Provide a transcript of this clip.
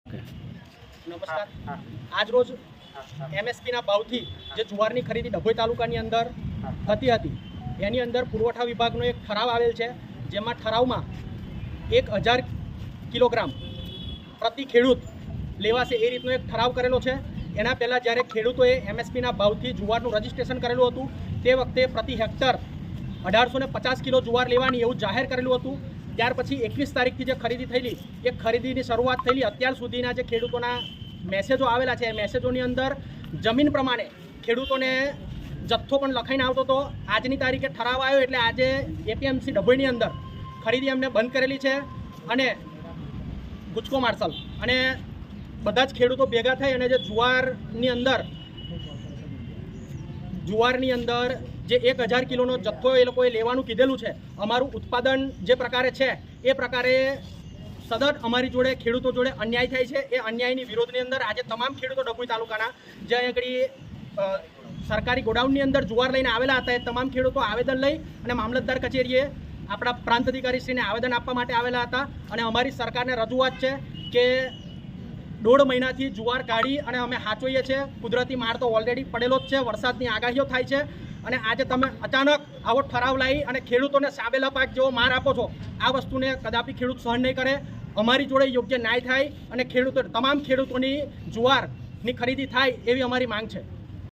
નમસ્કાર। આજ રોજ એમએસપીના ભાવથી જે જુવારની ખરીદી ડભોઈ તાલુકાની અંદર થતી હતી એની અંદર પુરવઠા વિભાગનો એક ઠરાવ આવેલ છે, જેમાં ઠરાવમાં 1000 કિલોગ્રામ પ્રતિ ખેડૂત લેવાશે એ રીતનો એક ઠરાવ કરેલો છે। એના પહેલાં જ્યારે ખેડૂતોએ એમએસપીના ભાવથી જુવારનું રજિસ્ટ્રેશન કરેલું હતું તે વખતે પ્રતિ હેક્ટર 1850 કિલો જુવાર લેવાની એવું જાહેર કરેલું હતું। ત્યાર પછી 21 તારીખથી જે ખરીદી થયેલી એ ખરીદીની શરૂઆત થયેલી અત્યાર સુધીના જે ખેડૂતોના મેસેજો આવેલા છે એ મેસેજોની અંદર જમીન પ્રમાણે ખેડૂતોને જથ્થો પણ લખાઈને આવતો હતો। આજની તારીખે ઠરાવ આવ્યો એટલે આજે એપીએમસી ડભોઈની અંદર ખરીદી અમને બંધ કરેલી છે અને ગુજકો માર્શલ અને બધા જ ખેડૂતો ભેગા થઈ અને જે જુવારની અંદર જે 1000 કિલોનો જથ્થો એ લોકોએ લેવાનું કીધેલું છે, અમારું ઉત્પાદન જે પ્રકારે છે એ પ્રકારે સતત અમારી જોડે ખેડૂતો જોડે અન્યાય થાય છે। એ અન્યાયની વિરોધની અંદર આજે તમામ ખેડૂતો ડભોઈ તાલુકાના જે આગળ સરકારી ગોડાઉનની અંદર જુવાર લઈને આવેલા હતા એ તમામ ખેડૂતો આવેદન લઈ અને મામલતદાર કચેરીએ આપણા પ્રાંત અધિકારીશ્રીને આવેદન આપવા માટે આવેલા હતા અને અમારી સરકારને રજૂઆત છે કે 1.5 મહિનાથી જુવાર કાઢી અને અમે હાચવીએ છીએ। કુદરતી માર તો ઓલરેડી પડેલો જ છે, વરસાદની આગાહીઓ થાય છે અને આજે તમે અચાનક આવો ઠરાવ લાવી અને ખેડૂતોને સાબેલા પાક જેવો માર આપો છો, આ વસ્તુને કદાપી ખેડૂત સહન નહીં કરે। અમારી જોડે યોગ્ય ન્યાય થાય અને તમામ ખેડૂતોની જુવારની ખરીદી થાય એવી અમારી માંગ છે।